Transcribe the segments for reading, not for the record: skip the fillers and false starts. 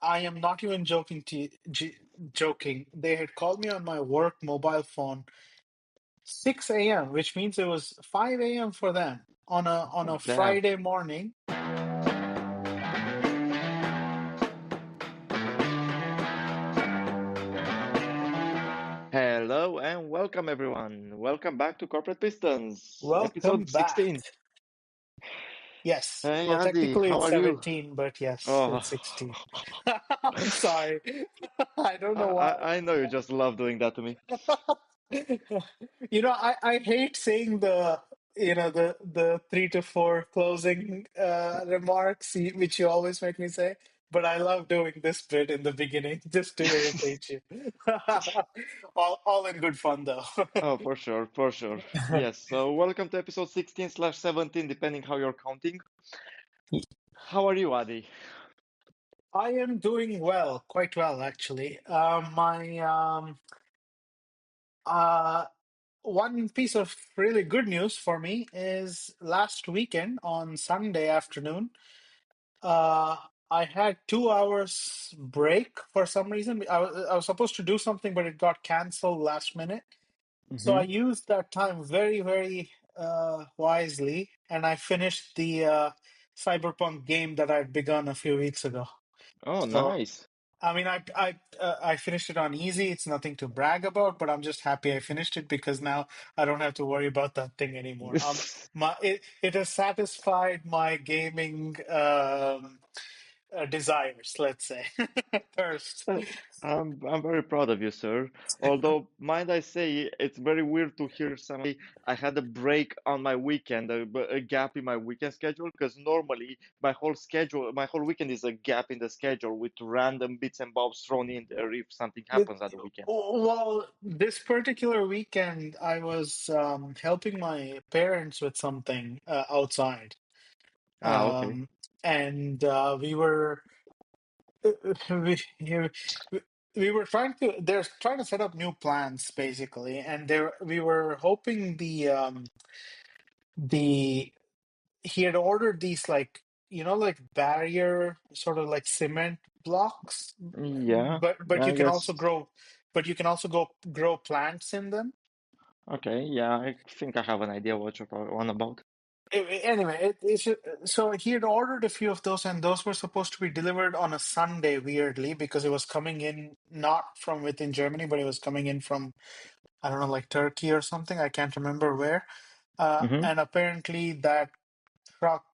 I am not even joking. They had called me on my work mobile phone 6 a.m., which means it was 5 a.m. for them on a Damn. Friday morning. Hello and welcome everyone. Welcome back to Corporate Pistons, Welcome episode back. 16. Yes. Hey Well, Adi, technically how it's are you? 17, but yes, Oh, it's 16. I'm sorry. I don't I, know why. I I know you just love doing that to me. I hate saying the 3 to 4 closing remarks, which you always make me say, but I love doing this bit in the beginning just to irritate you. All in good fun, though. Oh, for sure, for sure. Yes, so welcome to episode 16/17, depending how you're counting. How are you, Adi? I am doing well, quite well, actually. My uh, One piece of really good news for me is last weekend on Sunday afternoon. Uh, I had 2 hours break for some reason. I was supposed to do something, but it got canceled last minute. So I Mm-hmm. used that time very, very wisely, and I finished the Cyberpunk game that I'd begun a few weeks ago. Oh, So, nice. I mean, I finished it on easy. It's nothing to brag about, but I'm just happy I finished it because now I don't have to worry about that thing anymore. It has satisfied my gaming desires, let's say. Thirst. Uh, I'm very proud of you, sir. Although, mind I say, it's very weird to hear somebody. I had a break on my weekend, a gap in my weekend schedule, because normally my whole weekend is a gap in the schedule with random bits and bobs thrown in there if something It, happens at the weekend. well, this particular weekend, I was helping my parents with something outside. Ah, okay. Um, and we, we were they're trying to set up new plans basically, and we were hoping the he had ordered these, like, like barrier, sort of like cement blocks, Yeah, but I guess. you can also go grow plants in them. Okay, yeah, I think I have an idea what you're on about. Anyway, so he had ordered a few of those, and those were supposed to be delivered on a Sunday, weirdly, because it was coming in not from within Germany, but it was coming in from, I don't know, like Turkey or something. I can't remember where. Mm-hmm. And apparently that truck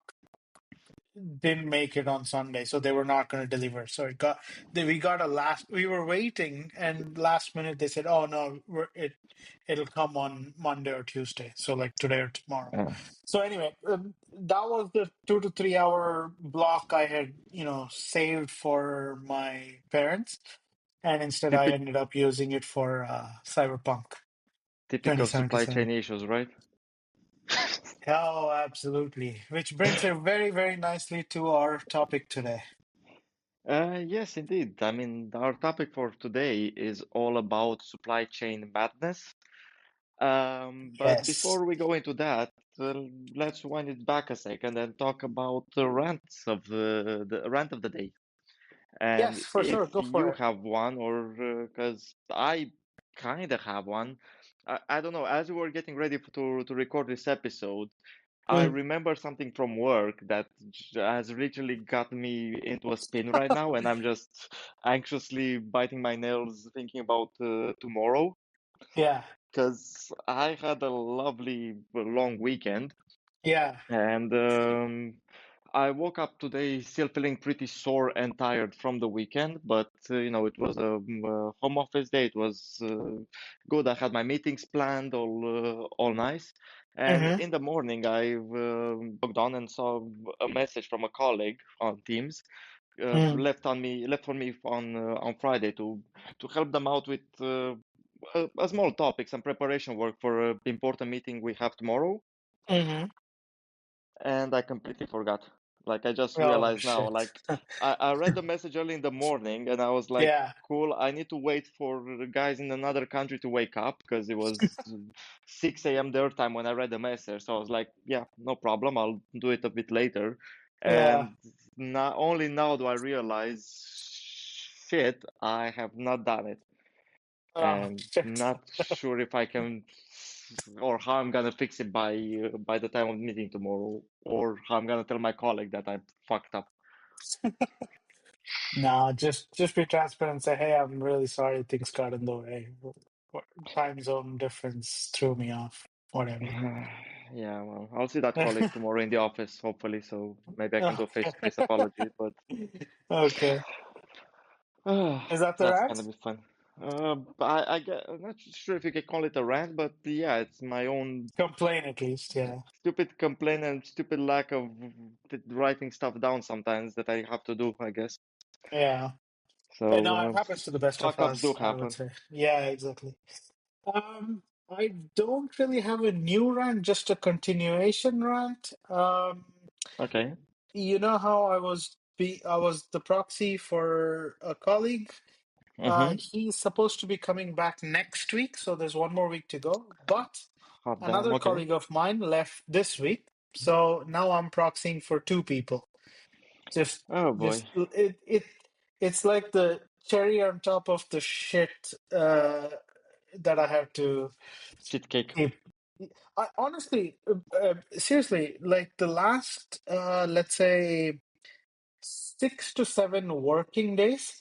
didn't make it on Sunday, so they were not going to deliver. So we got we were waiting, and last minute they said, "Oh no, it'll come on Monday or Tuesday." So like today or tomorrow. Uh, So anyway, that was the 2 to 3 hour block I had, saved for my parents, and instead I typic ended up using it for Cyberpunk typical supply 2077. chain issues, right? Oh, absolutely. Which brings it very, very nicely to our topic today. Yes, indeed. I mean, our topic for today is all about supply chain madness. But Yes. before we go into that, let's wind it back a second and talk about the rants of the rant of the day. Yes, And for sure. if Go for you it. have one, or because I kind of have one, I don't know. As we were getting ready to record this episode, I Mm. remember something from work that has literally got me into a spin right now, and I'm just anxiously biting my nails thinking about tomorrow Yeah. because I had a lovely long weekend, Yeah. and I woke up today still feeling pretty sore and tired from the weekend, but it was a home office day. It was good. I had my meetings planned, all nice. And Mm-hmm. in the morning, I logged on and saw a message from a colleague on Teams, Mm. left for me on Friday to help them out with a small topic, some preparation work for an important meeting we have tomorrow, Mm-hmm. and I completely forgot. Like I just Oh, realized now. shit. Like I read the message early in the morning, and I was like, Yeah. "Cool, I need to wait for the guys in another country to wake up because it was 6 a.m. their time when I read the message." So I was like, "Yeah, no problem. I'll do it a bit later." Yeah. And now only now do I realize, fit, I have not done it, Oh, and shit. not sure if I can or how I'm gonna fix it by the time of meeting tomorrow, or how I'm gonna tell my colleague that I fucked up. No, just be transparent and say, hey, I'm really sorry things got in the way. Time zone difference threw me off. Whatever. Yeah, well, I'll see that colleague tomorrow in the office, hopefully, so maybe I can do a face-to-face apology, but Okay. Is that the that's gonna rant? be fun. I'm not sure if you can call it a rant, but yeah, it's my own Complain at least, yeah. stupid complaint and stupid lack of writing stuff down sometimes that I have to do, I guess. Yeah. No, So, it happens to the best of fuck ups do us, I would happen. say. Yeah, exactly. I don't really have a new rant, just a continuation rant. Okay. You know how I was the proxy for a colleague. Mm-hmm. He's supposed to be coming back next week, so there's one more week to go. But Hot damn. another Okay. colleague of mine left this week, so now I'm proxying for two people. Just, Oh just boy. it's like the cherry on top of the shit that I have to Shit cake. keep. I honestly, seriously, like the last, let's say 6 to 7 working days.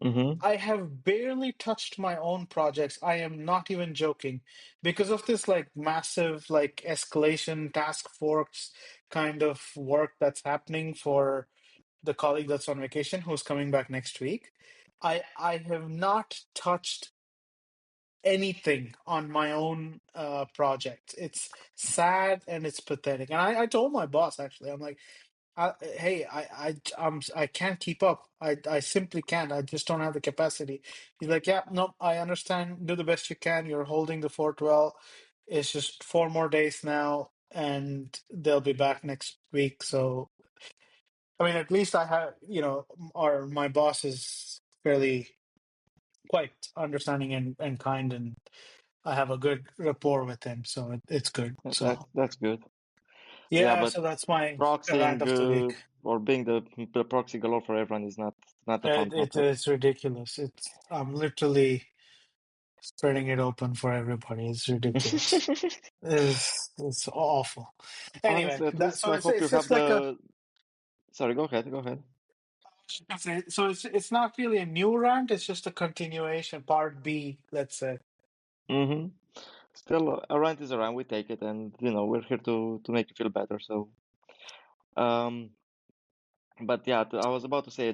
Mm-hmm. I have barely touched my own projects. I am not even joking because of this like massive like escalation task force kind of work that's happening for the colleague that's on vacation who's coming back next week. I have not touched anything on my own project. It's sad and it's pathetic. And I told my boss actually, I'm like, hey, I can't keep up. I simply can't. I just don't have the capacity. He's like, yeah, no, I understand. Do the best you can. You're holding the fort well. It's just 4 more days now, and they'll be back next week. So, I mean, at least I have, or my boss is fairly quite understanding and kind, and I have a good rapport with him, so it's good. So, That's good. Yeah, yeah, but so that's my rant proxying of the week. or being the proxy galore for everyone is not a fun It concept. is ridiculous. I'm literally spreading it open for everybody. It's ridiculous. It's awful. Anyway, Honestly, at least I hope you it's have just like a the. Sorry, go ahead. Go ahead. so it's not really a new rant. It's just a continuation, part B, let's say. Mm-hmm. Still, a rant is a rant. We take it, and we're here to make you feel better. So, um, but yeah, I was about to say,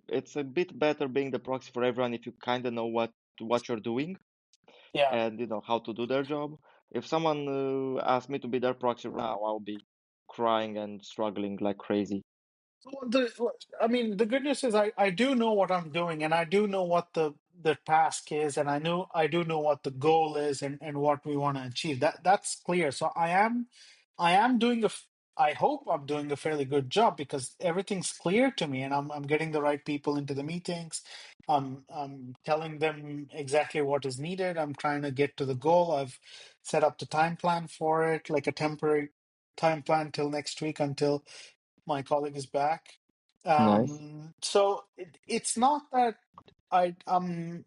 it's a bit better being the proxy for everyone if you kind of know what you're doing Yeah. and how to do their job. If someone asked me to be their proxy right now, I'll be crying and struggling like crazy. Well, I mean, the good news is I do know what I'm doing, and I do know what the task is, and I do know what the goal is, and what we want to achieve. That's clear. So I am doing I hope I'm doing a fairly good job because everything's clear to me, and I'm getting the right people into the meetings. I'm telling them exactly what is needed. I'm trying to get to the goal. I've set up the time plan for it, like a temporary time plan till next week until my colleague is back. Nice. So it's not that and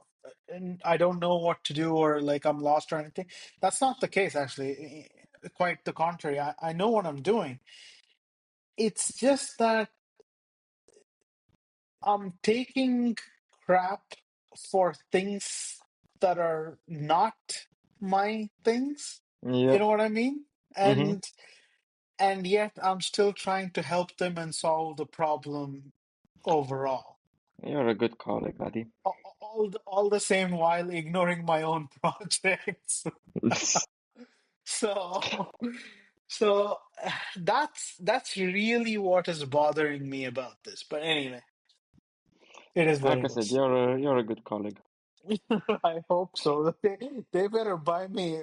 I don't know what to do or like I'm lost or anything. That's not the case, actually. Quite the contrary. I know what I'm doing. It's just that I'm taking crap for things that are not my things. You Yep. know what I mean? Mm-hmm. And yet I'm still trying to help them and solve the problem overall. You're a good colleague, buddy. All the same while ignoring my own projects. So, so that's really what is bothering me about this. But anyway, it is what Like I it said, is. you're a good colleague. I hope so. They better buy me.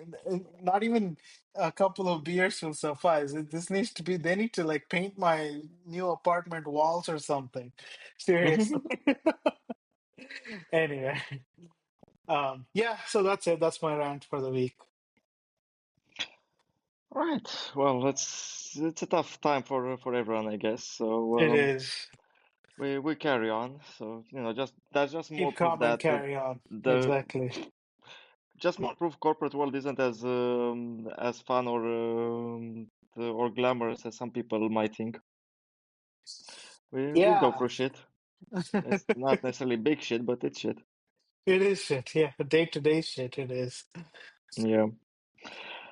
Not even a couple of beers will suffice. This needs to be. They need to like paint my new apartment walls or something. Seriously. Anyway, yeah. So that's it. That's my rant for the week. Right. Well, it's a tough time for everyone, I guess. So, It is. we carry on. So, just that's just more Keep proof calm and that carry on. the Exactly. just more proof corporate world isn't as fun or glamorous as some people might think. We go Yeah. through shit. It's not necessarily big shit, but it's shit. It is shit. Yeah. Day-to-day shit. It is. Yeah.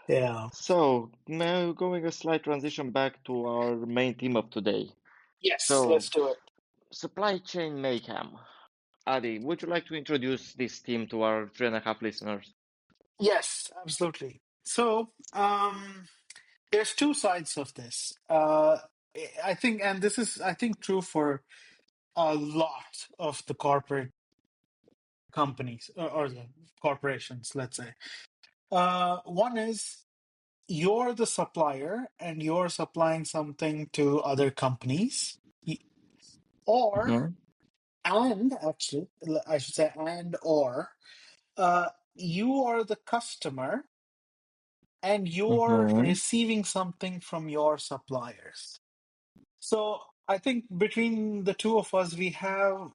Yeah. So now going a slight transition back to our main theme of today. Yes. So Let's do it. supply chain mayhem. Adi, would you like to introduce this theme to our 3.5 listeners? Yes, absolutely. So, there's two sides of this. I think, and this is, I think, true for a lot of the corporate companies or the corporations, let's say. One is you're the supplier and you're supplying something to other companies, or, Mm-hmm. and actually, I should say, and or, you are the customer and you're Mm-hmm. receiving something from your suppliers. So I think between the two of us, we have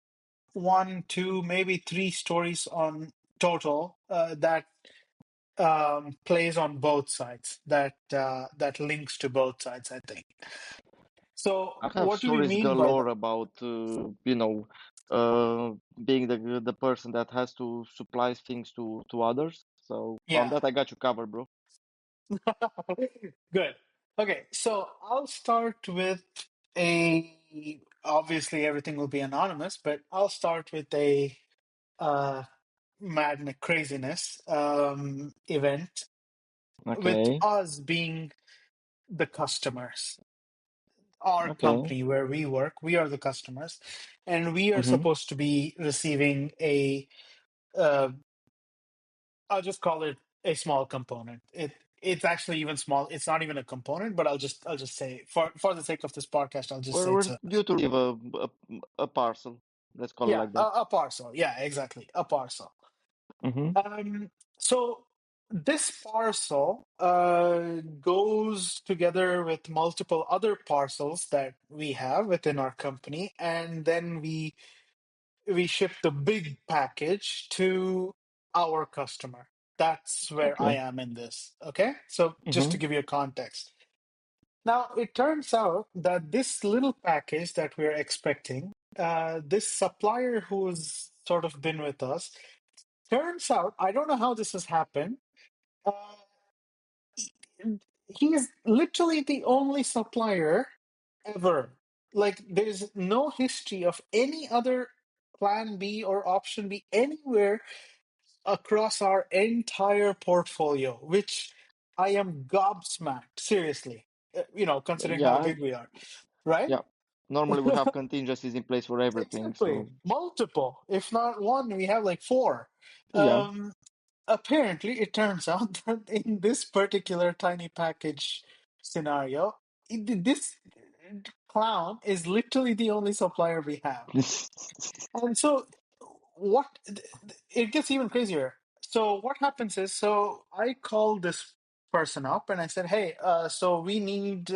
one, two, maybe three stories on total that plays on both sides. That links to both sides. I think. So I have what do we stories mean by galore that? about, uh, being the person that has to supply things to others. So on Yeah. that, I got you covered, bro. Good. Okay, so I'll start with a. Obviously, everything will be anonymous, but I'll start with a uh, madness, craziness event with Okay. us being the customers. Our Okay. company where we work, we are the customers, and we are Mm-hmm. supposed to be receiving a. Uh, I'll just call it a small component. It's actually even small. It's not even a component, but I'll just say for the sake of this podcast, I'll just say it's We're a due to receive a parcel. Let's call it yeah like that. a parcel. Yeah, exactly, a parcel. Mm-hmm. So this parcel goes together with multiple other parcels that we have within our company, and then we ship the big package to our customer. That's where I Okay. am in this. Okay. So just Mm-hmm. to give you a context. Now, it turns out that this little package that we're expecting, this supplier who's sort of been with us, turns out, I don't know how this has happened. Uh, he is literally the only supplier ever. Like, there's no history of any other plan B or option B anywhere across our entire portfolio, which I am gobsmacked, seriously, considering how Yeah. big we are, right? Yeah. Normally we have contingencies in place for everything. Exactly. So Multiple, if not one, we have like four. yeah. Um, Apparently, it turns out that in this particular tiny package scenario, this clown is literally the only supplier we have. And so, what it gets even crazier. So, what happens is, so I called this person up and I said, "Hey, so we need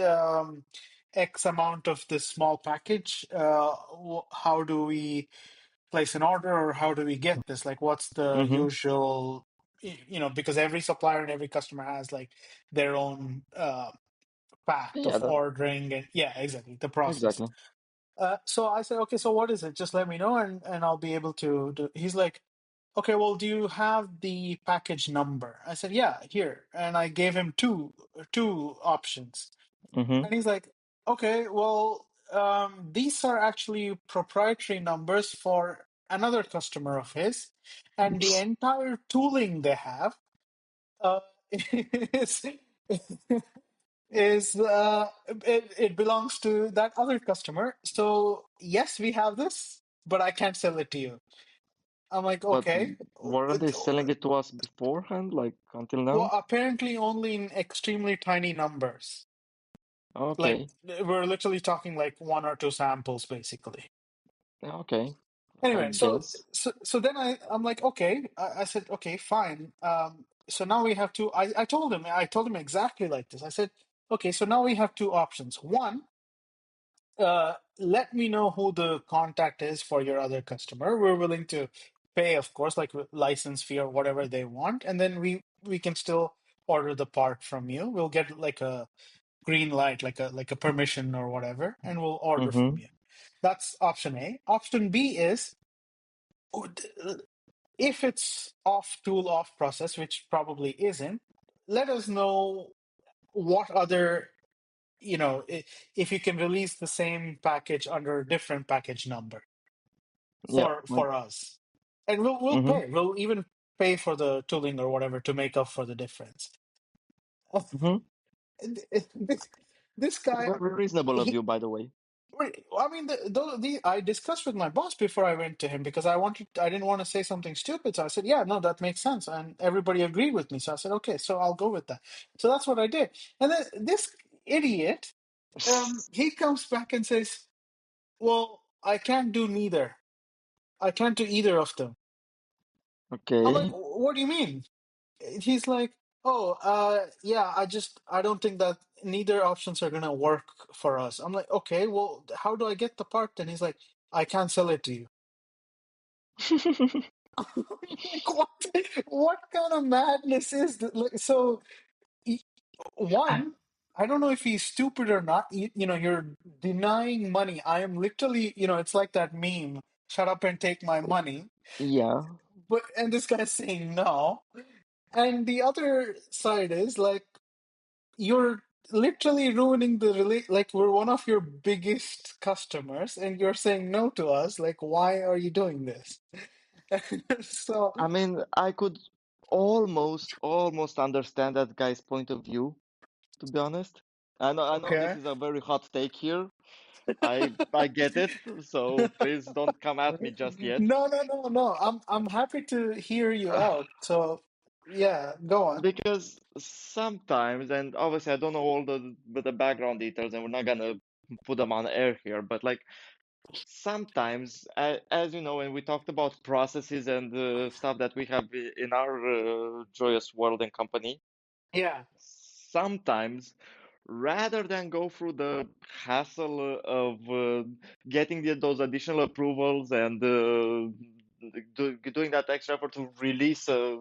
X amount of this small package. How do we place an order, or how do we get this? Like, what's the Mm-hmm. usual?" Because every supplier and every customer has like their own path Yeah. of ordering, and yeah, exactly the process. Exactly. So I said, okay, so what is it? Just let me know, and I'll be able to do. He's like, okay, well, do you have the package number? I said, yeah, here, and I gave him two options, Mm-hmm. and he's like, okay, well, these are actually proprietary numbers for another customer of his, and the entire tooling they have uh, is it belongs to that other customer. So yes, we have this, but I can't sell it to you. I'm like, But okay. weren't they selling it to us beforehand, like until Well, now? apparently only in extremely tiny numbers. Like, Okay. we're literally talking like one or two samples, basically. Okay. I Anyway, so guess. so so then I'm like, okay. I said, okay, fine. So now we have two. I told him exactly like this. I said, okay, so now we have two options. One, let me know who the contact is for your other customer. We're willing to pay, of course, like license fee or whatever they want, and then we can still order the part from you. We'll get like a green light, like a permission or whatever, and we'll order from Mm-hmm. you. That's option A. Option B is if it's off tool off process, which probably isn't, let us know what other, if you can release the same package under a different package number Yeah. for us. And we'll Mm-hmm. pay. We'll even pay for the tooling or whatever to make up for the difference. Mm-hmm. This, this guy, Very reasonable of he you, by the way. I mean, I discussed with my boss before I went to him because I didn't want to say something stupid. So I said, yeah, no, that makes sense. And everybody agreed with me. So I said, okay, so I'll go with that. So that's what I did. And then this idiot, he comes back and says, well, I can't do neither. I can't do either of them. I'm like, Okay. what do you mean? He's like, oh, yeah, I don't think that neither options are gonna work for us. I'm like, okay, well, how do I get the part? And he's like, I can't sell it to you. Like, what kind of madness is that? Like, so, he- one, I don't know if he's stupid or not. You're denying money. I am literally, it's like that meme, shut up and take my money. Yeah. And this guy's saying no. And the other side is like, you're literally ruining the like we're one of your biggest customers and you're saying no to us. Like, why are you doing this? So, I mean, I could almost understand that guy's point of view, to be honest. I know this okay. is a very hot take here. I get it, so please don't come at me just yet. No. I'm happy to hear you out. So, yeah, go on. Because sometimes, and obviously I don't know all the background details, and we're not gonna put them on air here, but like sometimes, as you know, when we talked about processes and stuff that we have in our joyous world and company, Yeah. sometimes rather than go through the hassle of getting those additional approvals and doing that extra effort to release a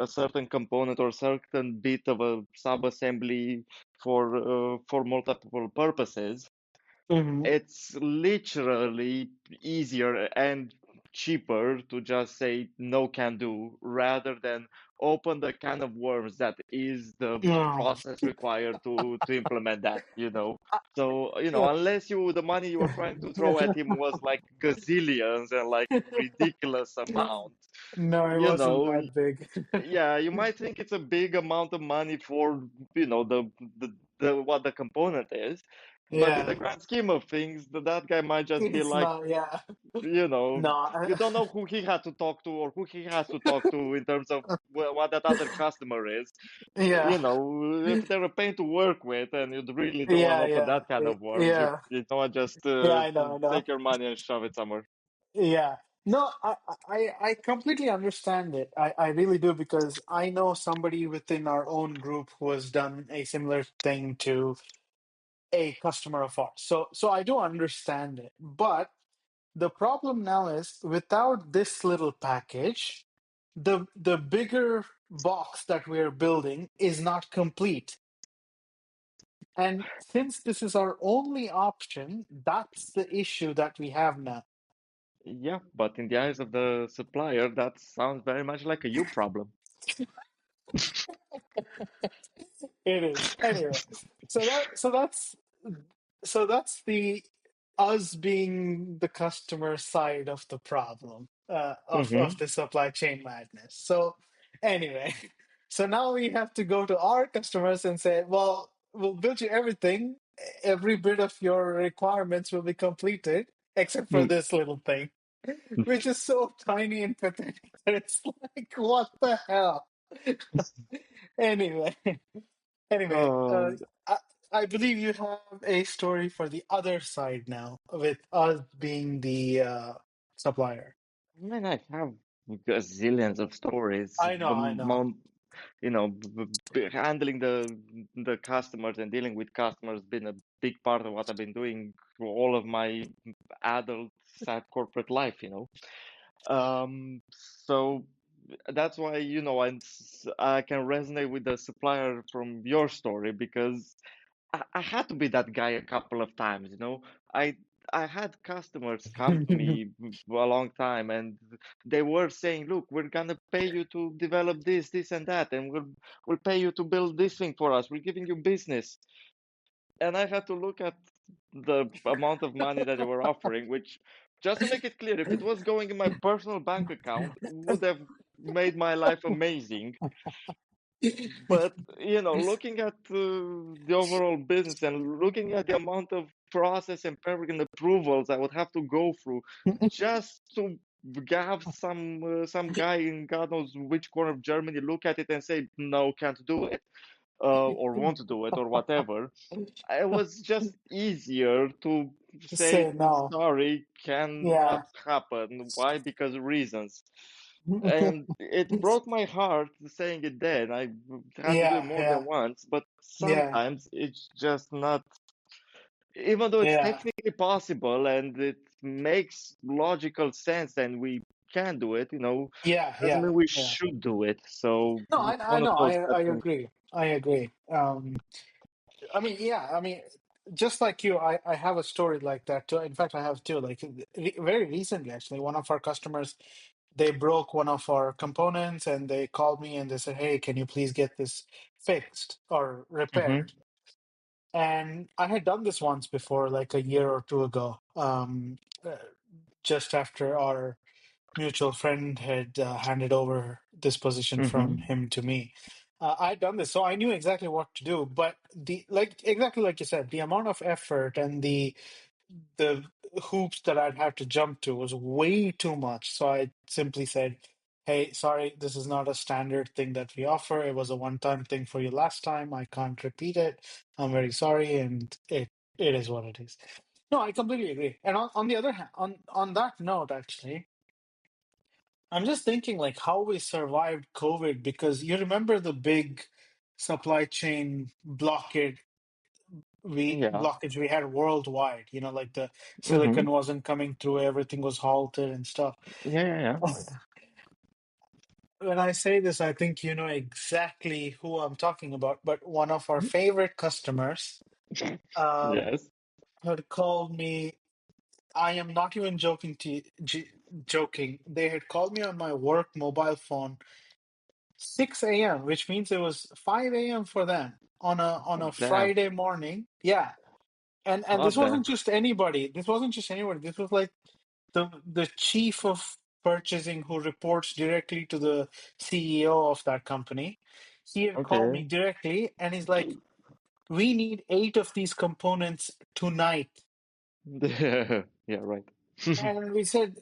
certain component or certain bit of a sub-assembly for multiple purposes, Hmm. it's literally easier and cheaper to just say no can do rather than open the can of worms that is the No. process required to implement that, you know. So, Uh, unless the money you were trying to throw at him was like gazillions and like ridiculous amount, no, it you wasn't know, that big. yeah, you might think it's a big amount of money for, the what the component is, but in the Yeah. grand scheme of things, that guy might just be It's like, not, yeah. you know, No. you don't know who he had to talk to or who he has to talk to in terms of what that other customer is. Yeah. If they're a pain to work with and you really don't want to Yeah, open yeah. that kind of worms, Yeah. you know what, just Yeah, I know, I know. take your money and shove it somewhere. Yeah. No, I completely understand it. I really do because I know somebody within our own group who has done a similar thing to a customer of ours. So I do understand it. But the problem now is without this little package, the bigger box that we're building is not complete. And since this is our only option, that's the issue that we have now. Yeah, but in the eyes of the supplier, that sounds very much like a you problem. It is. Anyway, so that's the us being the customer side of the problem of Mm-hmm. the supply chain madness. So anyway, so now we have to go to our customers and say, well, we'll build you everything. Every bit of your requirements will be completed except for this little thing, which is so tiny and pathetic that it's like, what the hell? Anyway. Anyway, Oh, I, I believe you have a story for the other side now, with us being the supplier. I mean, I have gazillions of stories. I know, I know. handling the customers and dealing with customers been a big part of what I've been doing for all of my adult sad corporate life, so that's why, I can resonate with the supplier from your story because I had to be that guy a couple of times. I I had customers come to me for a long time and they were saying, "Look, we're gonna pay you to develop this, this and that, and we'll pay you to build this thing for us. We're giving you business." And I had to look at the amount of money that they were offering, which, just to make it clear, if it was going in my personal bank account, would have made my life amazing. But, looking at the overall business and looking at the amount of process and paperwork and approvals I would have to go through just to have some guy in God knows which corner of Germany look at it and say, no, can't do it, or won't do it, or whatever. It was just easier to say, Say no. sorry, cannot Yeah. happen. Why? Because reasons. And it broke my heart saying it then. I had to do it Yeah, more than yeah, once, but yeah, sometimes it's just not, even though it's yeah, technically possible and it makes logical sense and we can do it, yeah, doesn't yeah, mean we yeah. should do it. So No, it's I one of know. those I that, agree. I agree. I mean, yeah. I mean, just like you, I have a story like that too. In fact, I have two. Like very recently, actually, one of our customers, they broke one of our components, and they called me and they said, "Hey, can you please get this fixed or hmm repaired?" And I had done this once before, like a year or two ago, just after our mutual friend had handed over this position from hmm him to me. I'd done this, so I knew exactly what to do. But the like exactly like you said, the amount of effort and the hoops that I'd have to jump to was way too much. So I simply said, "Hey, sorry, this is not a standard thing that we offer. It was a one-time thing for you last time. I can't repeat it. I'm very sorry, and it is what it is." No, I completely agree. And on the other hand, on that note, actually, I'm just thinking like how we survived COVID because you remember the big supply chain yeah, blockage we had worldwide, like the hmm silicon wasn't coming through, everything was halted and stuff. yeah, When I say this, I think you know exactly who I'm talking about, but one of our favorite customers yeah. um, Yes. had called me. I am not even joking. They had called me on my work mobile phone 6 a.m., which means it was 5 a.m. for them on a Damn. Friday morning. Yeah. And this Hot damn. wasn't just anybody. This wasn't just anybody. This was like the chief of purchasing who reports directly to the CEO of that company. He had called me Okay. directly and he's like, "We need 8 of these components tonight." Yeah, right. And we said,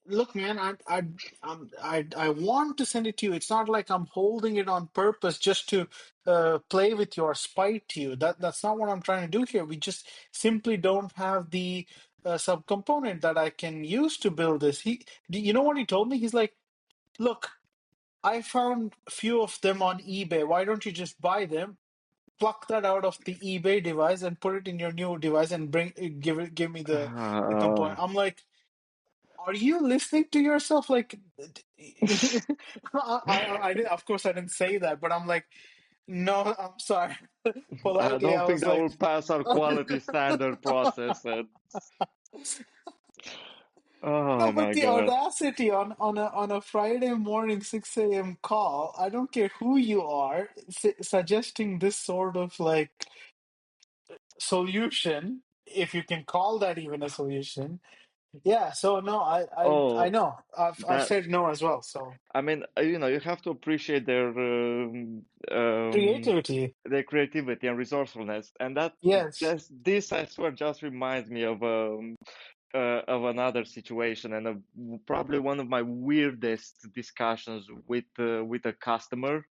"Look, man, I want to send it to you. It's not like I'm holding it on purpose just to play with you or spite you. That's not what I'm trying to do here. We just simply don't have the subcomponent that I can use to build this." You know what he told me? He's like, "Look, I found a few of them on eBay. Why don't you just buy them? Pluck that out of the eBay device and put it in your new device and give me the Uh, component." I'm like, are you listening to yourself? Like, of course, I didn't say that, but I'm like, no, I'm sorry. I Politely, don't I think was that like, will pass our quality standard process. no, Oh but my the God. audacity on a Friday morning 6 a.m. call, I don't care who you are, suggesting this sort of like solution, if you can call that even a solution. Yeah, so no, I Oh, know. I've that, said no as well. So I mean, you have to appreciate creativity. their creativity and resourcefulness, and that Yes. just this I swear just reminds me of another situation and probably one of my weirdest discussions with a customer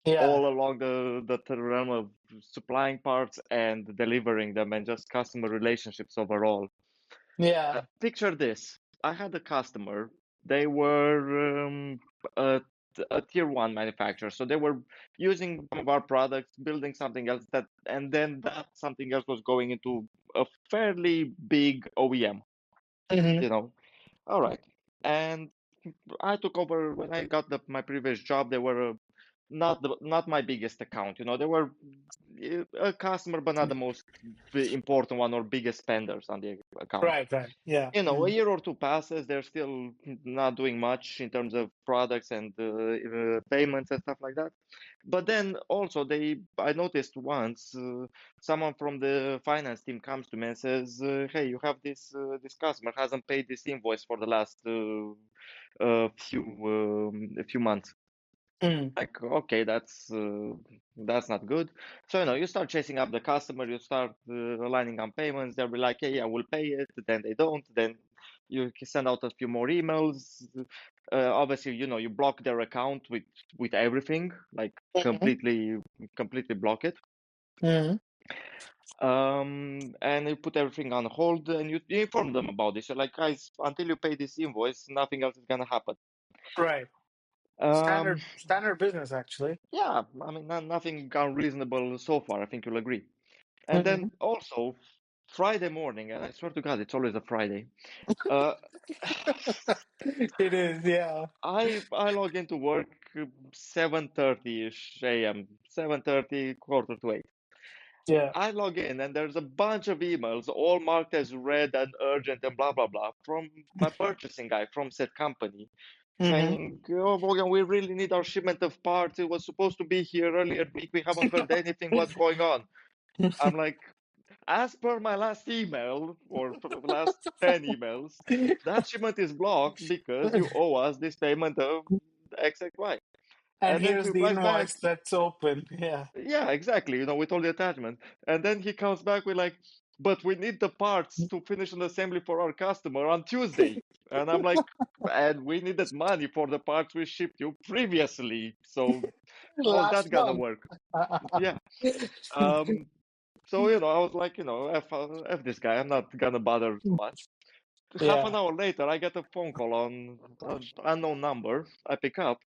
Yeah. all along the realm of supplying parts and delivering them and just customer relationships overall. Yeah. Picture this. I had a customer. They were a a tier one manufacturer. So they were using some of our products, building something else and then that something else was going into a fairly big OEM, Hmm. you know. All right. And I took over when I got my previous job. They were not my biggest account. They were a customer, but not the most important one or biggest spenders on the account. Right, right. Yeah. A year or two passes, they're still not doing much in terms of products and payments and stuff like that. But then also I noticed once someone from the finance team comes to me and says, "Hey, you have this customer hasn't paid this invoice for the last few months." Mm. Like, okay, that's not good. So you start chasing up the customer, you start aligning on payments. They'll be like, "Hey, I will pay it." Then they don't. Then you can send out a few more emails. Obviously, you block their account with everything, like Hmm. completely block it. Hmm. And you put everything on hold, and you inform them about this. You're like, "Guys, until you pay this invoice, nothing else is gonna happen." Right. Um, Standard business, actually. yeah, I mean, nothing unreasonable so far. I think you'll agree. And Hmm. then also Friday morning, and I swear to God, it's always a Friday. Uh, It is, yeah. I log into work 7:30-ish a.m., 7:30, quarter to 8. Yeah. I log in and there's a bunch of emails, all marked as red and urgent and blah blah blah, from my purchasing guy from said company, Hmm. saying, "Oh, Bogdan, we really need our shipment of parts. It was supposed to be here earlier week. We haven't heard anything. What's going on?" I'm like, as per my last email or last 10 emails, that shipment is blocked because you owe us this payment of XXY. And And then he here's the replies invoice back, that's open. Yeah. yeah, exactly, with all the attachment. And then he comes back with like, "But we need the parts to finish an assembly for our customer on Tuesday." And I'm like, "And we needed money for the parts we shipped you previously. So how's that Last gonna month. work?" Yeah. Um, so, I was like, F this guy. I'm not gonna bother too much. Half an Yeah. hour later, I get a phone call on an unknown number. I pick up.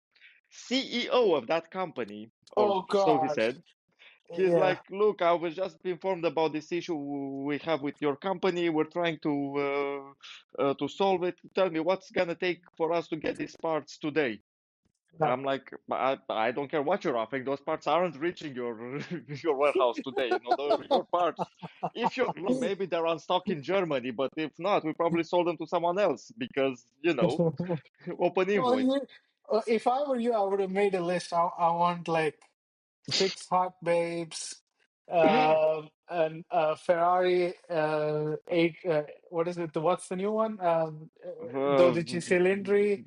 CEO of that company, or Oh so he God. said. He's Yeah. like, "Look, I was just informed about this issue we have with your company. We're trying to solve it. Tell me what's gonna take for us to get these parts today." I'm like, I don't care what you're offering. Those parts aren't reaching your your warehouse today. Your parts. If you look, maybe they're on stock in Germany, but if not, we probably sold them to someone else because open Well, invoice. if I were you, I would have made a list. I want like six hot babes, and Ferrari, eight. What is it? What's the new one? Uh, Dodgy Cylindri,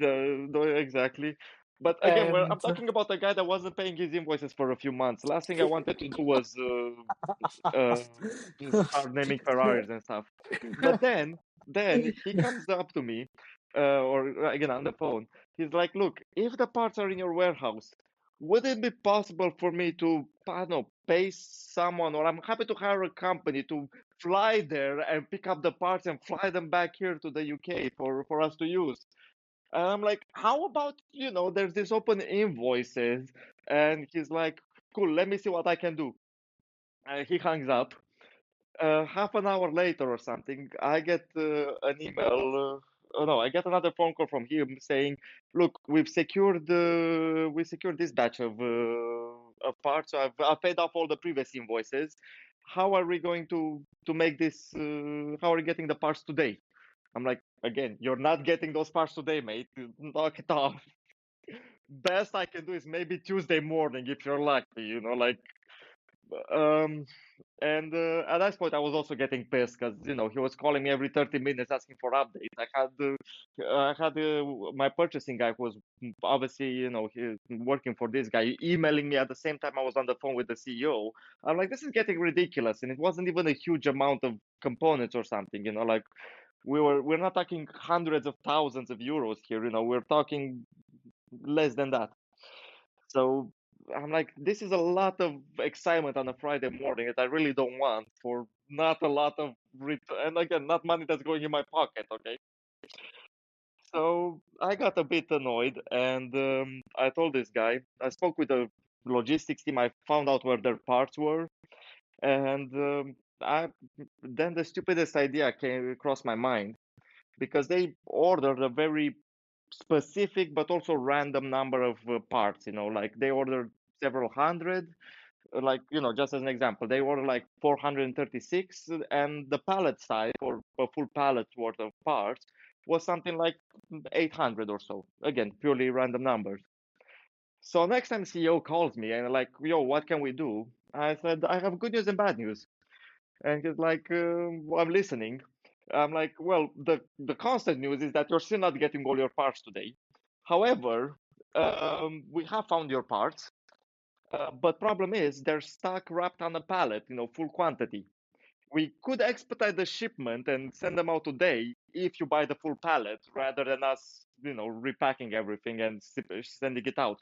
exactly. But again, I'm and talking about a guy that wasn't paying his invoices for a few months. Last thing I wanted to do was uh, start naming Ferraris and stuff. But then he comes up to me, or again on the phone. He's like, "Look, if the parts are in your warehouse, would it be possible for me to, I don't know, pay someone, or I'm happy to hire a company to fly there and pick up the parts and fly them back here to the UK for us to use?" And I'm like, "How about, there's this open invoices?" And he's like, "Cool, let me see what I can do." And he hangs up. Half an hour later or something, I get an email. Oh no, I get another phone call from him saying, "Look, we secured this batch of parts. So I've paid off all the previous invoices. How are we going to make this? How are we getting the parts today?" I'm like, "Again, you're not getting those parts today, mate. Knock it off. Best I can do is maybe Tuesday morning if you're lucky. Like." Um, and at that point, I was also getting pissed because he was calling me every 30 minutes asking for updates. I had my purchasing guy who was obviously he working for this guy emailing me at the same time I was on the phone with the CEO. I'm like, this is getting ridiculous, and it wasn't even a huge amount of components or something. Like we're not talking hundreds of thousands of euros here. We're talking less than that. So I'm like, this is a lot of excitement on a Friday morning that I really don't want for not a lot of and again, not money that's going in my pocket. Okay, so I got a bit annoyed, and I told this guy. I spoke with the logistics team. I found out where their parts were, and I then the stupidest idea came across my mind because they ordered a very specific but also random number of parts. Like they ordered several hundred. Like, just as an example, they ordered like 436, and the pallet size for a full pallet's worth of parts was something like 800 or so. Again, purely random numbers. So next time CEO calls me and like, yo, what can we do? I said, I have good news and bad news. And he's like, well, I'm listening. I'm like, well, the constant news is that you're still not getting all your parts today. However, we have found your parts, but problem is they're stuck wrapped on a pallet, full quantity. We could expedite the shipment and send them out today if you buy the full pallet rather than us, repacking everything and sending it out.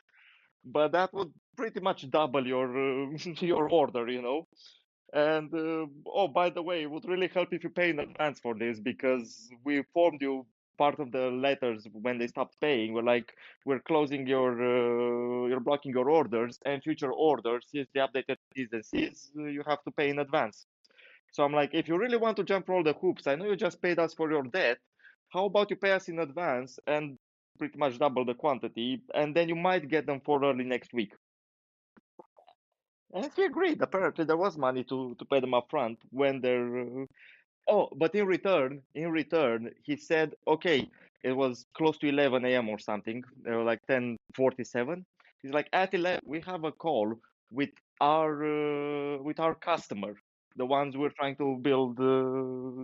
But that would pretty much double your your order. And oh, by the way, it would really help if you pay in advance for this because we informed you part of the letters when they stopped paying. We're like, we're closing you're blocking your orders and future orders. Since the updated T's and C's, you have to pay in advance. So I'm like, if you really want to jump through all the hoops, I know you just paid us for your debt. How about you pay us in advance and pretty much double the quantity, and then you might get them for early next week. And he agreed. Apparently, there was money to pay them upfront when they're. Oh, but in return, he said, okay, it was close to 11 a.m. or something. They were like 10:47. He's like, at 11, we have a call with our customer, the ones we're trying to build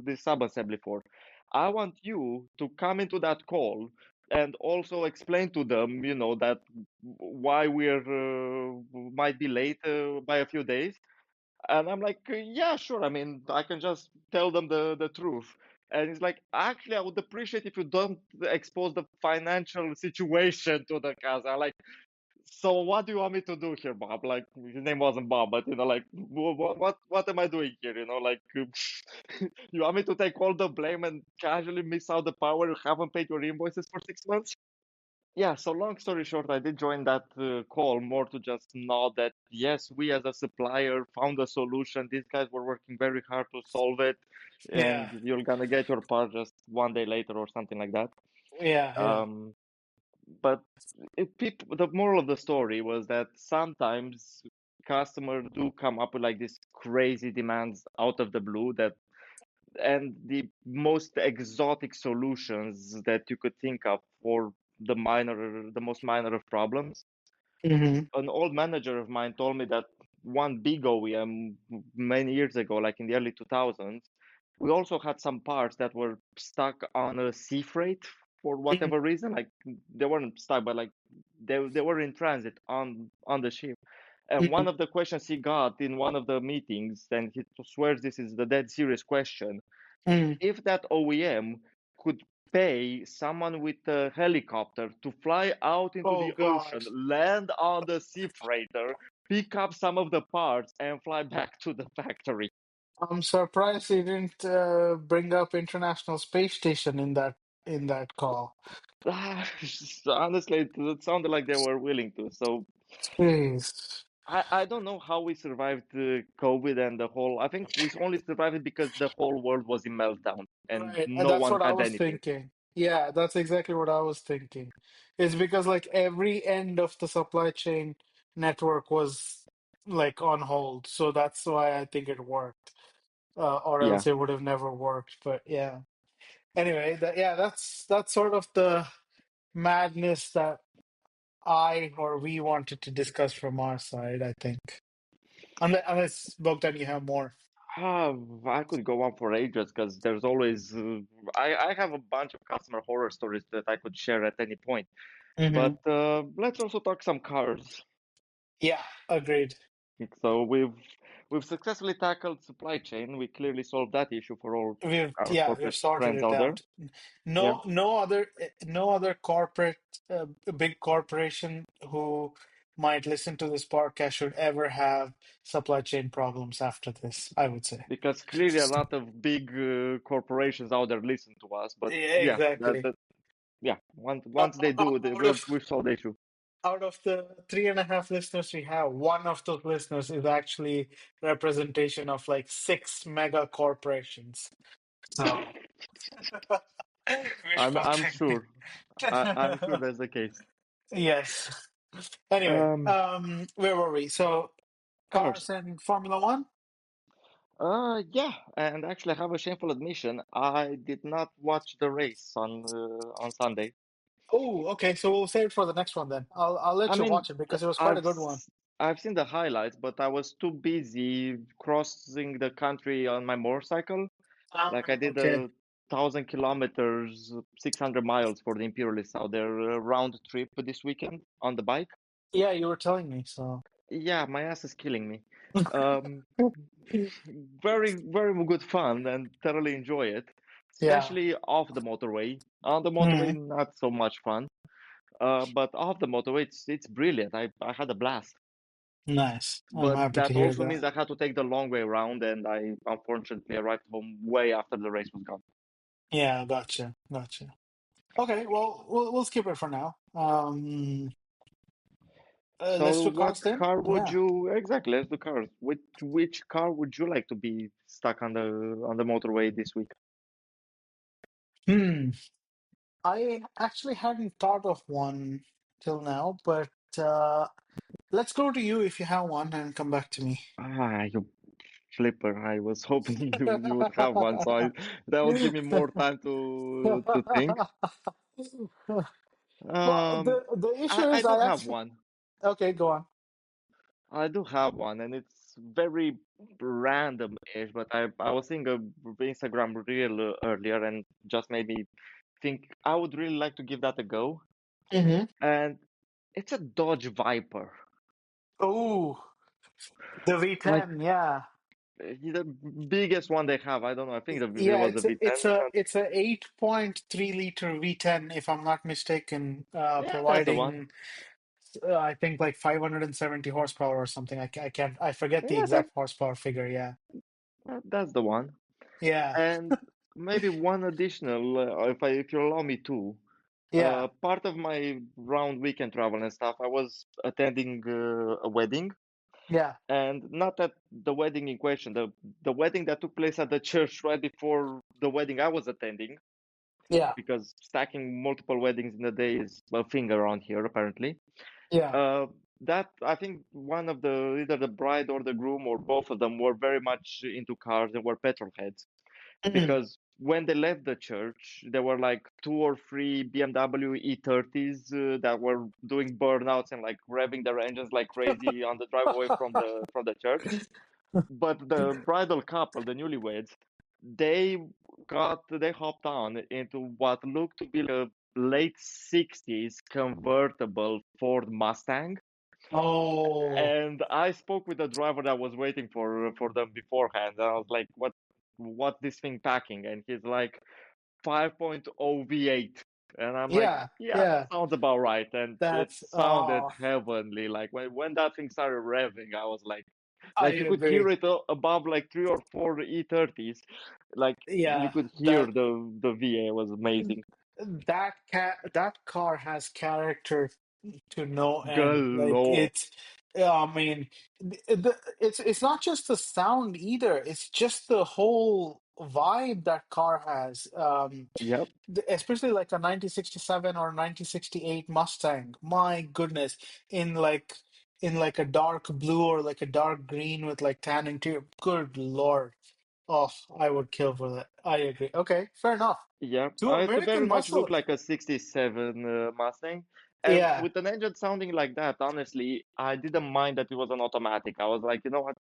this sub-assembly for. I want you to come into that call and also explain to them, that why we're might be late by a few days. And I'm like, yeah, sure. I mean, I can just tell them the truth. And he's like, actually, I would appreciate if you don't expose the financial situation to the cast. I'm like, so what do you want me to do here, Bob? Like, his name wasn't Bob, but like, what am I doing here? Like, you want me to take all the blame and casually miss out the power you haven't paid your invoices for 6 months? Yeah, so long story short, I did join that call more to just nod that yes, we as a supplier found a solution. These guys were working very hard to solve it, and Yeah, you're gonna get your part just one day later or something like that. yeah, yeah. Um, but the moral of the story was that sometimes customers do come up with like these crazy demands out of the blue and the most exotic solutions that you could think of for the most minor of problems. Hmm. An old manager of mine told me that one big OEM many years ago, like in the early 2000s, we also had some parts that were stuck on a sea freight for whatever reason. Like they weren't stuck, but like they were in transit on the ship. And one of the questions he got in one of the meetings, and he swears this is the dead serious question, Hmm. if that OEM could pay someone with a helicopter to fly out into Oh the God, ocean, land on the sea freighter, pick up some of the parts, and fly back to the factory. I'm surprised he didn't bring up International Space Station in that call. Honestly, it sounded like they were willing to. So Jeez. I don't know how we survived COVID and the whole. I think we only survived it because the whole world was in meltdown and Right, and no that's one what I had was anything. thinking. Yeah, that's exactly what I was thinking. It's because like every end of the supply chain network was like on hold, so that's why I think it worked. Or Yeah. else it would have never worked. But yeah. Anyway, that's sort of the madness that I or we wanted to discuss from our side, I think. Unless Bogdan, you have more. I could go on for ages because there's always. I have a bunch of customer horror stories that I could share at any point. Hmm. But let's also talk some cars. Yeah, agreed. So we've successfully tackled supply chain. We clearly solved that issue for all our We've corporate sorted friends it out there. out. Yeah, No other corporate, big corporation who might listen to this podcast should ever have supply chain problems after this, I would say. because clearly a lot of big corporations out there listen to us. But Yeah, yeah, that, exactly. that yeah, once they do, Out of we saw they should. the 3.5 listeners we have, one of those listeners is actually representation of like six mega corporations. So wish I'm Bogdan. sure. I'm sure that's the case. Yes. Anyway, Um, where were we? So Cars. cars and Formula One. Yeah, and actually, I have a shameful admission. I did not watch the race on Sunday. Oh, okay. So we'll save it for the next one then. I'll I let you mean, watch it because it was quite a I've good one. I've seen the highlights, but I was too busy crossing the country on my motorcycle. Ah, Like I did okay. 1,000 kilometers, 600 miles for the Imperialists out there round trip this weekend on the bike. Yeah, you were telling me so. Yeah, my ass is killing me. Um, Very, very good fun and thoroughly enjoy it, Yeah. especially off the motorway. On the motorway, Hmm. not so much fun. But off the motorway, it's brilliant. I had a blast. Nice. I'm But happy to that hear also that. means I had to take the long way around, and I unfortunately arrived home way after the race was gone. Yeah, gotcha. Gotcha. Okay, well, we'll skip it for now. Let's So, do what cars then. car would Yeah. you exactly? Let's do cars. Which car would you like to be stuck on the motorway this week? Hmm. I actually hadn't thought of one till now, but uh, let's go to you if you have one and come back to me. Ah, you flipper. I was hoping you would have one, so that would give me more time to think. Well, Um, the issue I is do I have actually one. okay, go on. I do have one, and it's very random-ish, but I was seeing a Instagram reel earlier and just made me think I would really like to give that a go. Hmm. And it's a Dodge Viper. Oh, the Like V10, yeah. the biggest one they have. I don't know. I think it Yeah, was a V10. it's a 8.3 liter V10 if I'm not mistaken, Yeah, that's the one. providing I think like 570 horsepower or something. I can't I forget the Yeah, that, exact horsepower figure. Yeah. that's the one. Yeah. And maybe one additional, if you allow me to. Yeah. Part of my round weekend travel and stuff, I was attending a wedding, Yeah. and not at the wedding in question, the wedding that took place at the church right before the wedding I was attending, Yeah. because stacking multiple weddings in a day is a thing around here apparently. Yeah. Uh, that I think one of the either the bride or the groom or both of them were very much into cars and were petrol heads, Mm. because when they left the church, there were like two or three BMW E30s that were doing burnouts and like revving their engines like crazy on the drive away from the church. But the bridal couple, the newlyweds, they they hopped on into what looked to be a late 60s convertible Ford Mustang. Oh, And I spoke with the driver that was waiting for them beforehand. And I was like, what this thing packing? And he's like 5.0 V8. And I'm like, yeah. yeah, that Yeah. sounds about right. And it That's sounded heavenly. Like when that thing started revving, I was I like you could hear agree. it above like three or four E30s. Like you Yeah. could hear That the VA. It was amazing. that car has character to no end. Like Galore. I mean, it's not just the sound either. It's just the whole vibe that car has. Yep. Especially like a 1967 or 1968 Mustang. My goodness, in like in like a dark blue or like a dark green with like tan interior. Good Lord. Oh, I would kill for that. I agree. Okay, fair enough. Yeah, Two it very American much muscle. looked like a 67 Mustang. And Yeah. with an engine sounding like that, honestly, I didn't mind that it was an automatic. I was like, you know what?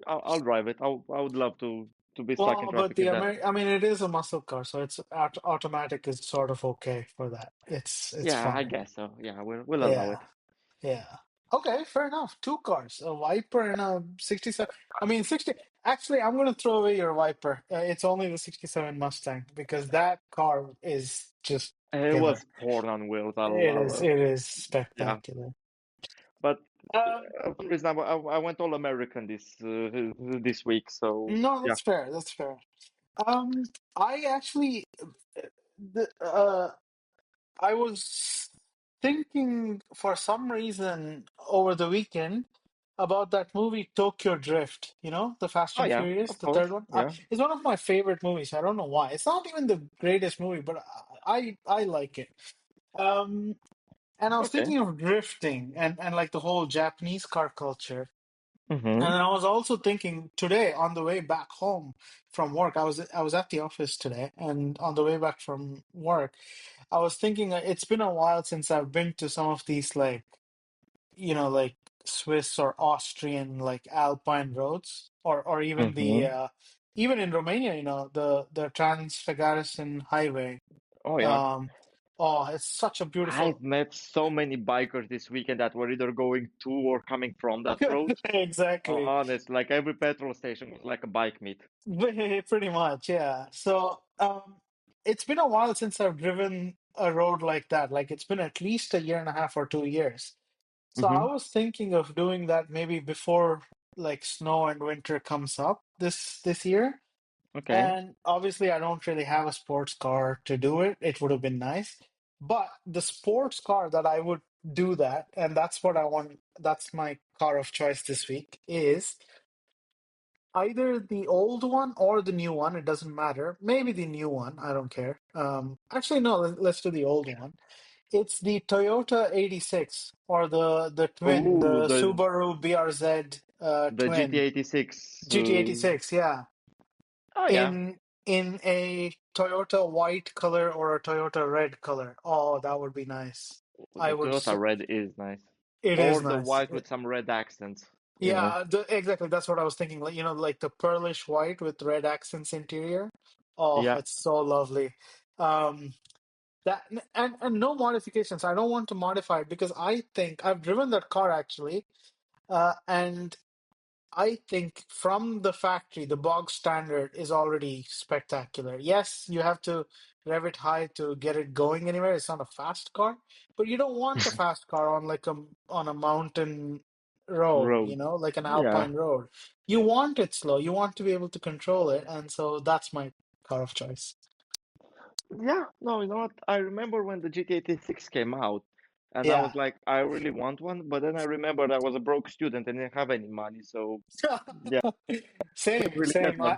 I'll drive it. I would love to be stuck in Well, but traffic the with that. I mean, it is a muscle car, so it's automatic is sort of okay for that. It's Yeah, I fine. guess so. Yeah, we'll allow Yeah. it. Yeah. Okay, fair enough. Two cars, a Viper and a 67. I mean, 60. Actually, I'm going to throw away your Viper. It's only the 67 Mustang because that car is just It killer. was porn on wheels. It is. It is Yeah, spectacular. but Um, for example, I went all American this week. So no, yeah, that's fair. That's fair. I actually, the I was thinking for some reason over the weekend about that movie Tokyo Drift, the Fast Oh and yeah, Furious, of the third course. one. Yeah. It's one of my favorite movies. I don't know why. It's not even the greatest movie, but I like it. Um, and I was Okay. thinking of drifting and like the whole Japanese car culture. Mm-hmm. And I was also thinking today on the way back home from work, I was at the office today, and on the way back from work, I was thinking it's been a while since I've been to some of these like Swiss or Austrian like Alpine roads, or even the Mm-hmm. even in Romania, the Trans-Fagarian Highway. Oh yeah. Um, oh, it's such a I've beautiful. met so many bikers this weekend that were either going to or coming from that road. Exactly. Honest, like every petrol station was like a bike meet. Pretty much, yeah. So, it's been a while since I've driven a road like that. Like it's been at least a year and a half or 2 years. So I Mm-hmm. was thinking of doing that maybe before like snow and winter comes up this year. Okay. And obviously, I don't really have a sports car to do it. It would have been nice. But the sports car that I would do that, and that's what I want, that's my car of choice this week, is either the old one or the new one. It doesn't matter. Maybe the new one. I don't care. Actually, no. Let's do the old one. It's the Toyota 86 or the twin, Oh, the the Subaru BRZ the twin GT86. GT86. Yeah, Oh yeah, in a Toyota white color or a Toyota red color. Oh, that would be nice. I the would. Toyota Red is nice. It is Or the nice. white with some red accents. Yeah, exactly. That's what I was thinking. Like, like the pearlish white with red accents interior. Oh, Yeah. it's so lovely. Um, that and no modifications. I don't want to modify it because I think I've driven that car actually, and I think from the factory, the bog standard is already spectacular. Yes, you have to rev it high to get it going anywhere. It's not a fast car, but you don't want a fast car on on a mountain road, Road. like an Yeah. alpine road. You want it slow. You want to be able to control it, and so that's my car of choice. Yeah, no, you know what? I remember when the GT86 came out, and I Yeah. was like, I really want one, but then I remembered I was a broke student and didn't have any money, so yeah, couldn't Same, really get same. one.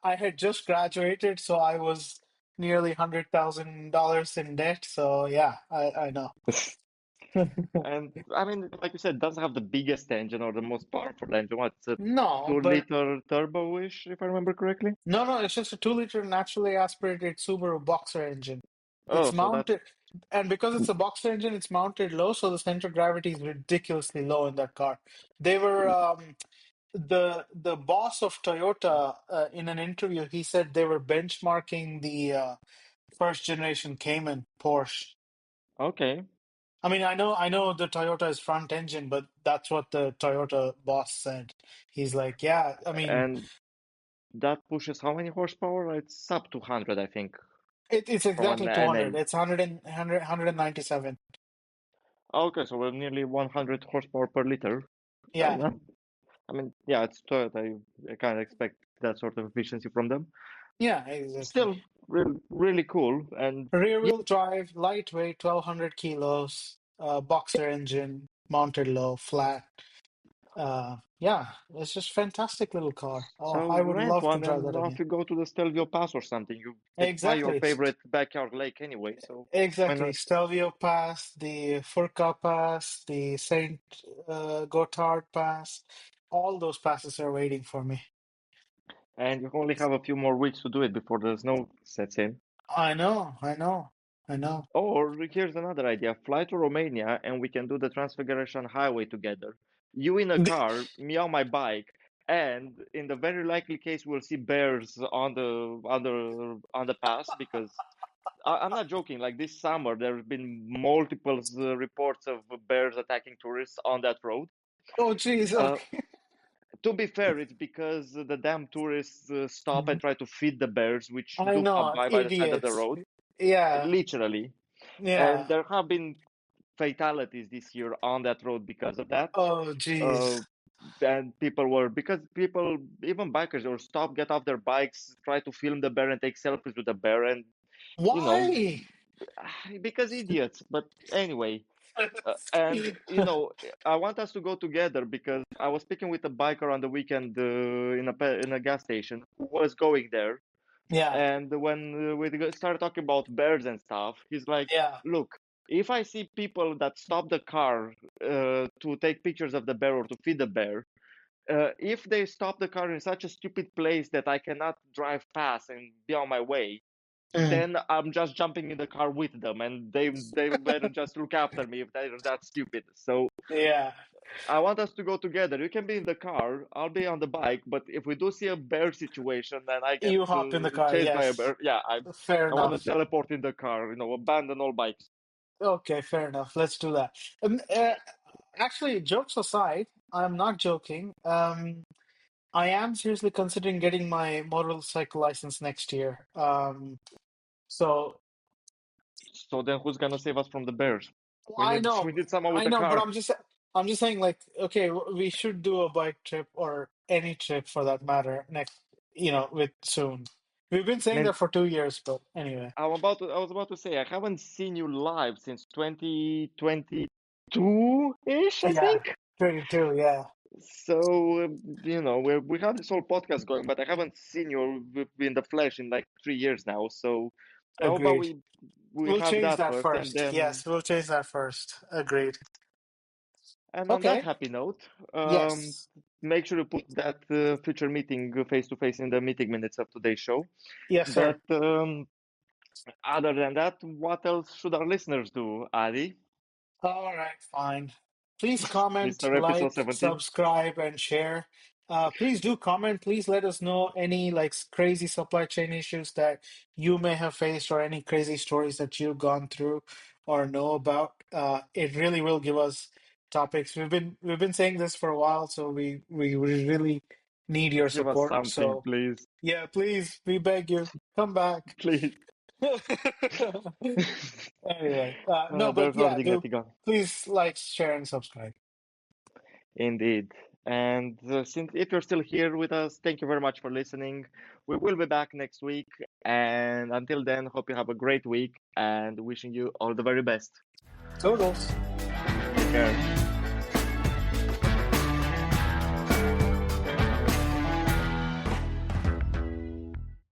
I had just graduated, so I was nearly $100,000 in debt. So yeah, I know. And I mean, like you said, it doesn't have the biggest engine or the most powerful engine. What's a No, but 2-liter turbo-ish, if I remember correctly? no, it's just a 2-liter naturally aspirated Subaru Boxer engine. Oh, It's so that's mounted, and because it's a Boxer engine, it's mounted low, so the center of gravity is ridiculously low in that car. They were the boss of Toyota in an interview. He said they were benchmarking the first generation Cayman Porsche. okay. I mean, I know the Toyota is front engine, but that's what the Toyota boss said. He's like, yeah, I mean, And that pushes how many horsepower? It's sub 200, I think, it's from an exactly 200. NA. It's 197. Okay, so we're nearly 100 horsepower per liter. Yeah, Uh, I mean, yeah, it's Toyota. I kind of expect that sort of efficiency from them. yeah, exactly. Still, really, really cool. And Rear yeah, wheel drive, lightweight, 1,200 kilos, boxer engine, mounted low, flat. Yeah, it's just fantastic little car. Oh, so I would rent love to one drive and that off again. you go to the Stelvio Pass or something. It's by your Exactly. favorite backyard lake anyway, so why Exactly. not? Stelvio Pass, the Furka Pass, the Saint Gotthard Pass, all those passes are waiting for me. And you only have a few more weeks to do it before the snow sets in. I know, I know, I know. Or here's another idea. Fly to Romania and we can do the Transfiguration Highway together. You in a The- car, me on my bike, and in the very likely case we'll see bears on the pass because I'm not joking. Like this summer, there have been multiple reports of bears attacking tourists on that road. Oh, geez. Uh, Okay. to be fair, it's because the damn tourists stop and try to feed the bears, which I do come know, by the side of the idiots. road, Yeah, literally. And yeah. there have been fatalities this year on that road because of that. Oh, Uh, geez. and because people, even bikers, will stop, get off their bikes, try to film the bear and take selfies with the bear, and you know, Why? because idiots. But anyway, and I want us to go together because I was speaking with a biker on the weekend in a gas station who was going there, Yeah, and when started talking about bears and stuff, he's like, yeah. "Look, if I see people that stop the car to take pictures of the bear or to feed the bear, if they stop the car in such a stupid place that I cannot drive past and be on my way, Mm. then I'm just jumping in the car with them, and they better just look after me if they're that stupid." So Yeah, I want us to go together. You can be in the car, I'll be on the bike, but if we do see a bear situation and I get you hop in the car. chased by a Yes, bear, yeah, fair I want to enough. teleport in the car, abandon all bikes. Okay, fair enough. Let's do that. Actually, jokes aside, I'm not joking. I am seriously considering getting my motorcycle license next year. So So then who's gonna save us from the bears? We I need know, we need someone with I a know, but car. I'm just saying, like, okay, we should do a bike trip or any trip for that matter next, with soon. We've been saying Man, that for 2 years, but anyway. I was about to say I haven't seen you live since 2022-ish, I Yeah, think. 22, yeah, So we have this whole podcast going, but I haven't seen you in the flesh in like 3 years now. So how about agreed. we We'll have change that that first, and first. then Yes, we'll change that first. Agreed. on that Okay. happy note, Yes. make sure you put that future meeting face to face in the meeting minutes of today's show. Yes, sir. But other than that, what else should our listeners do, Adi? All right, fine. Please comment, Mr. Episode like, 17. subscribe, and share. Please do comment. Please let us know any crazy supply chain issues that you may have faced or any crazy stories that you've gone through or know about. It really will give us topics. We've been saying this for a while, so we really need your Give us support. something, So please. yeah, please, we beg you, come back. Please. Anyway, no, but There's yeah, something at do the gun. please like, share, and subscribe. Indeed. And since if you're still here with us, thank you very much for listening. We will be back next week. And until then, hope you have a great week and wishing you all the very best. Toodles. Take care.